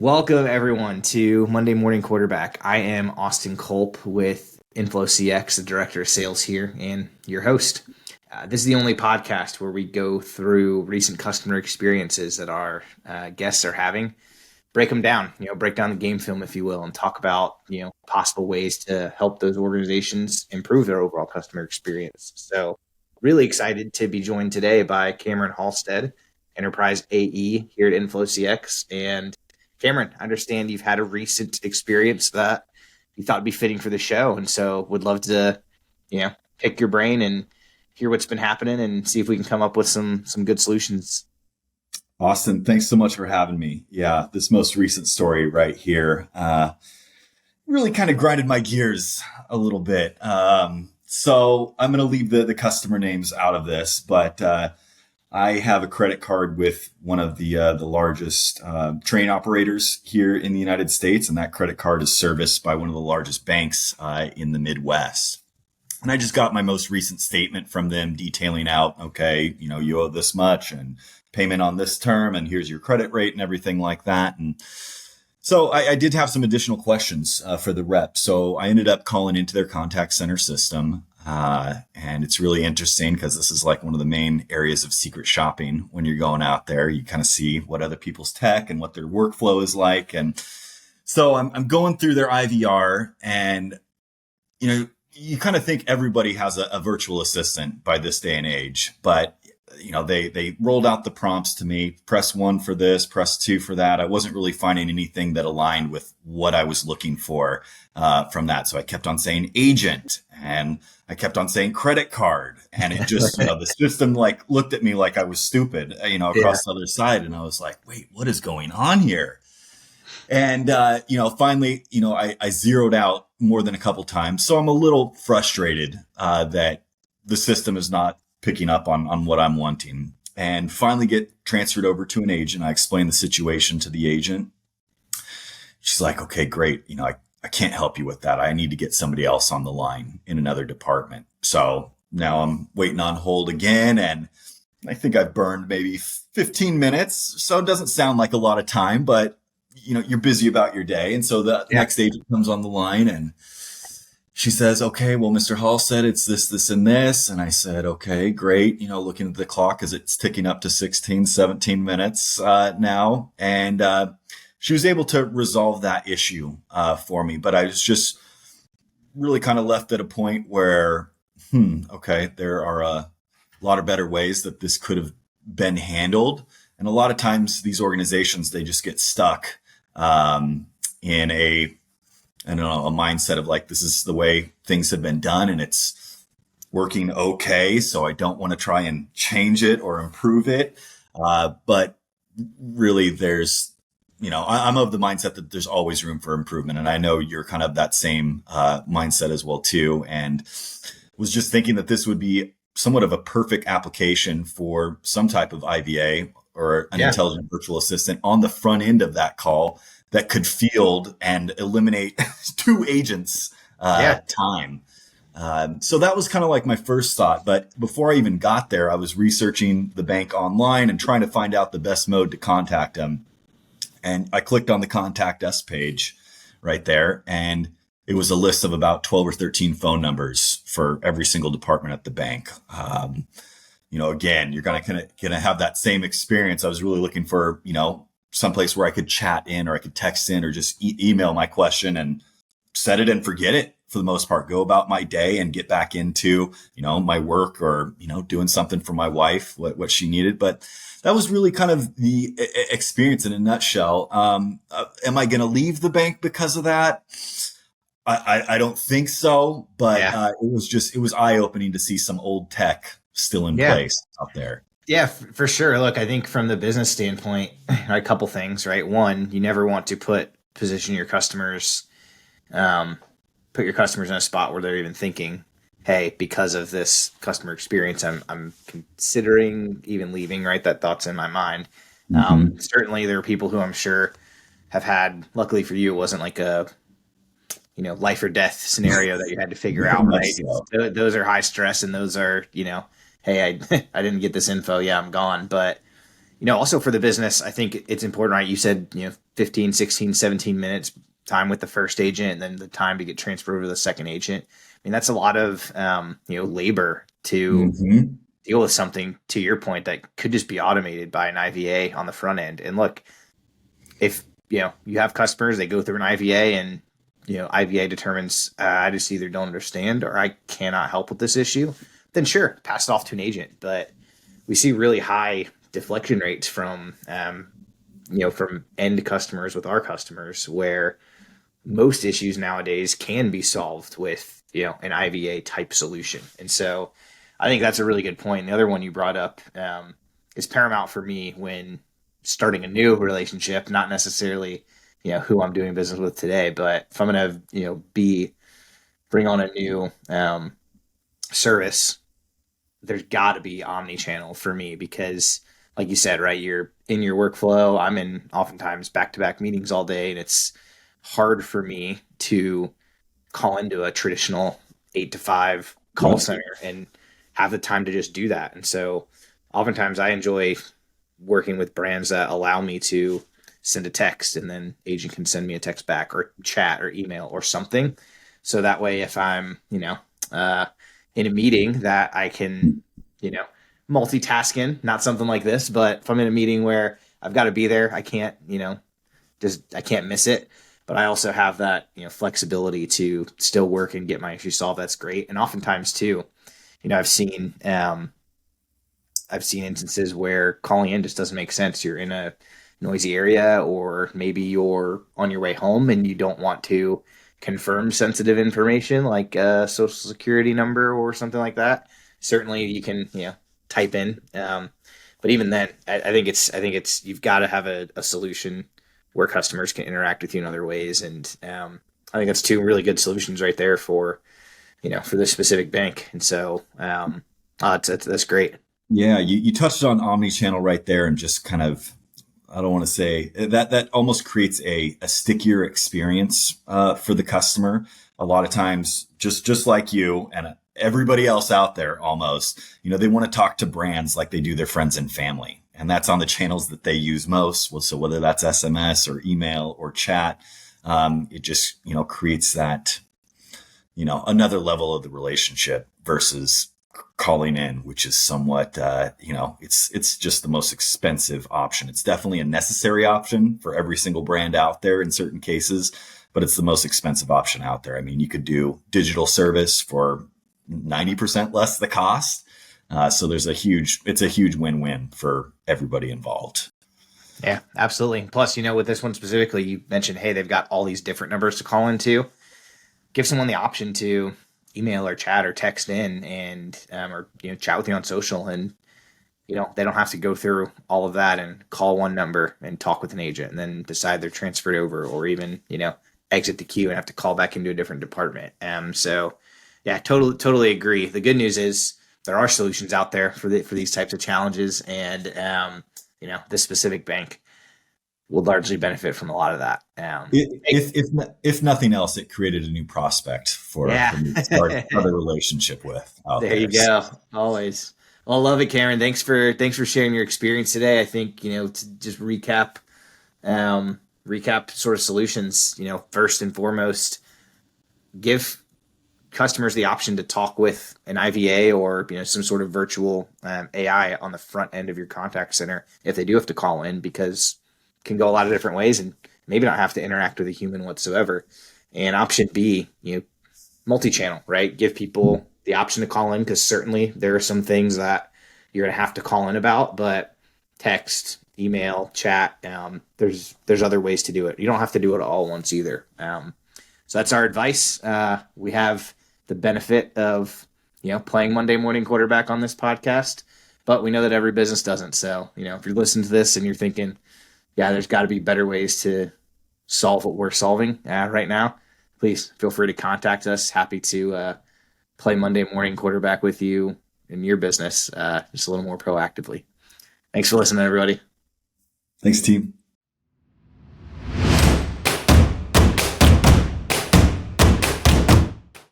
Welcome everyone to Monday Morning Quarterback. I am Austin Culp with InflowCX, the Director of Sales here, and your host. This is the only podcast where we go through recent customer experiences that our guests are having, break them down, break down the game film, if you will, and talk about, possible ways to help those organizations improve their overall customer experience. So really excited to be joined today by Cameron Halstead, Enterprise AE here at InflowCX. And Cameron, I understand you've had a recent experience that you thought would be fitting for the show. And so would love to, pick your brain and hear what's been happening and see if we can come up with some good solutions. Austin, thanks so much for having me. Yeah, this most recent story right here really kind of grinded my gears a little bit. So I'm going to leave the customer names out of this, but I have a credit card with one of the largest train operators here in the United States, and that credit card is serviced by one of the largest banks in the Midwest. And I just got my most recent statement from them detailing out, okay, you owe this much and payment on this term, and here's your credit rate and everything like that. And so I did have some additional questions for the rep. So I ended up calling into their contact center system. And it's really interesting because this is like one of the main areas of secret shopping when you're going out there. You kind of see what other people's tech and what their workflow is like. And so I'm going through their IVR, and, you kind of think everybody has a virtual assistant by this day and age, but they rolled out the prompts to me, press 1 for this, press 2 for that. I wasn't really finding anything that aligned with what I was looking for from that. So I kept on saying agent, and I kept on saying credit card. And it just, the system looked at me like I was stupid, across the other side. And I was like, wait, what is going on here? And, finally, I zeroed out more than a couple times. So I'm a little frustrated that the system is not picking up on what I'm wanting, and finally get transferred over to an agent. I explained the situation to the agent. She's like, okay, great. I can't help you with that. I need to get somebody else on the line in another department. So now I'm waiting on hold again. And I think I've burned maybe 15 minutes. So it doesn't sound like a lot of time, but you're busy about your day. And so the next agent comes on the line, and she says, okay, well, Mr. Halstead, it's this, and this. And I said, okay, great. Looking at the clock as it's ticking up to 16, 17 minutes now. And she was able to resolve that issue for me. But I was just really kind of left at a point where, okay, there are a lot of better ways that this could have been handled. And a lot of times these organizations, they just get stuck in a mindset of like, this is the way things have been done and it's working okay. So I don't want to try and change it or improve it. But really there's, I'm of the mindset that there's always room for improvement. And I know you're kind of that same mindset as well too. And was just thinking that this would be somewhat of a perfect application for some type of IVA or an intelligent virtual assistant on the front end of that call that could field and eliminate 2 agents time. So that was kind of like my first thought. But before I even got there, I was researching the bank online and trying to find out the best mode to contact them. And I clicked on the contact us page right there, and it was a list of about 12 or 13 phone numbers for every single department at the bank. Again, you're gonna have that same experience. I was really looking for, someplace where I could chat in or I could text in or just email my question and set it and forget it for the most part, go about my day and get back into, my work or, doing something for my wife, what she needed. But that was really kind of the experience in a nutshell. Am I going to leave the bank because of that? I don't think so, but it was eye-opening to see some old tech still in place out there. Yeah, for sure. Look, I think from the business standpoint, a couple things, right? One, you never want to put your customers in a spot where they're even thinking, hey, because of this customer experience, I'm considering even leaving, right? That thought's in my mind. Certainly there are people who I'm sure have had, luckily for you, it wasn't like a, life or death scenario that you had to figure out, right? So. Those are high stress, and those are, hey, I didn't get this info. Yeah, I'm gone. But, also for the business, I think it's important, right? You said, 15, 16, 17 minutes time with the first agent and then the time to get transferred over to the second agent. I mean, that's a lot of, labor to Mm-hmm. deal with something, to your point, that could just be automated by an IVA on the front end. And look, if you have customers, they go through an IVA and IVA determines I just either don't understand or I cannot help with this issue, then sure, pass it off to an agent. But we see really high deflection rates from from end customers with our customers, where most issues nowadays can be solved with an IVA type solution. And so I think that's a really good point. The other one you brought up is paramount for me when starting a new relationship, not necessarily who I'm doing business with today, but if I'm going to bring on a new service, there's got to be omni-channel for me, because like you said, right, you're in your workflow. I'm in oftentimes back-to-back meetings all day, and it's hard for me to call into a traditional 8 to 5 call Yep. center and have the time to just do that. And so oftentimes I enjoy working with brands that allow me to send a text and then agent can send me a text back or chat or email or something. So that way, if I'm, in a meeting, that I can, multitask in, not something like this, but if I'm in a meeting where I've got to be there, I can't, I can't miss it. But I also have that, flexibility to still work and get my issue solved. That's great. And oftentimes too, I've seen instances where calling in just doesn't make sense. You're in a noisy area, or maybe you're on your way home and you don't want to confirm sensitive information like a social security number or something like that. Certainly you can, type in. But even then, I think it's you've got to have a solution where customers can interact with you in other ways. And I think that's two really good solutions right there for this specific bank. And so that's great. Yeah, you touched on omni-channel right there, and just kind of, I don't want to say that almost creates a stickier experience for the customer. A lot of times, just like you and everybody else out there, almost, they want to talk to brands like they do their friends and family, and that's on the channels that they use most. Well, so whether that's SMS or email or chat, it just creates that another level of the relationship versus calling in, which is somewhat, it's just the most expensive option. It's definitely a necessary option for every single brand out there in certain cases, but it's the most expensive option out there. I mean, you could do digital service for 90% less the cost. So it's a huge win-win for everybody involved. Yeah, absolutely. Plus, with this one specifically, you mentioned, hey, they've got all these different numbers to call into. Give someone the option to email or chat or text in and or chat with you on social, and they don't have to go through all of that and call one number and talk with an agent and then decide they're transferred over, or even exit the queue and have to call back into a different department. So yeah, totally agree. The good news is there are solutions out there for these types of challenges, and this specific bank will largely benefit from a lot of that. If nothing else, it created a new prospect for me to start a relationship with out There there. you go. Always. Well, I love it, Cameron. Thanks for sharing your experience today. I think, to just recap sort of solutions, first and foremost, give customers the option to talk with an IVA or, some sort of virtual AI on the front end of your contact center if they do have to call in, because it can go a lot of different ways and maybe not have to interact with a human whatsoever. And option B, multi-channel, right? Give people the option to call in, because certainly there are some things that you're going to have to call in about, but text, email, chat, there's other ways to do it. You don't have to do it all at once either. So that's our advice. We have the benefit of, playing Monday morning quarterback on this podcast, but we know that every business doesn't. So, if you're listening to this and you're thinking, yeah, there's got to be better ways to solve what we're solving right now, please feel free to contact us. Happy to play Monday morning quarterback with you in your business just a little more proactively. Thanks for listening, everybody. Thanks, team.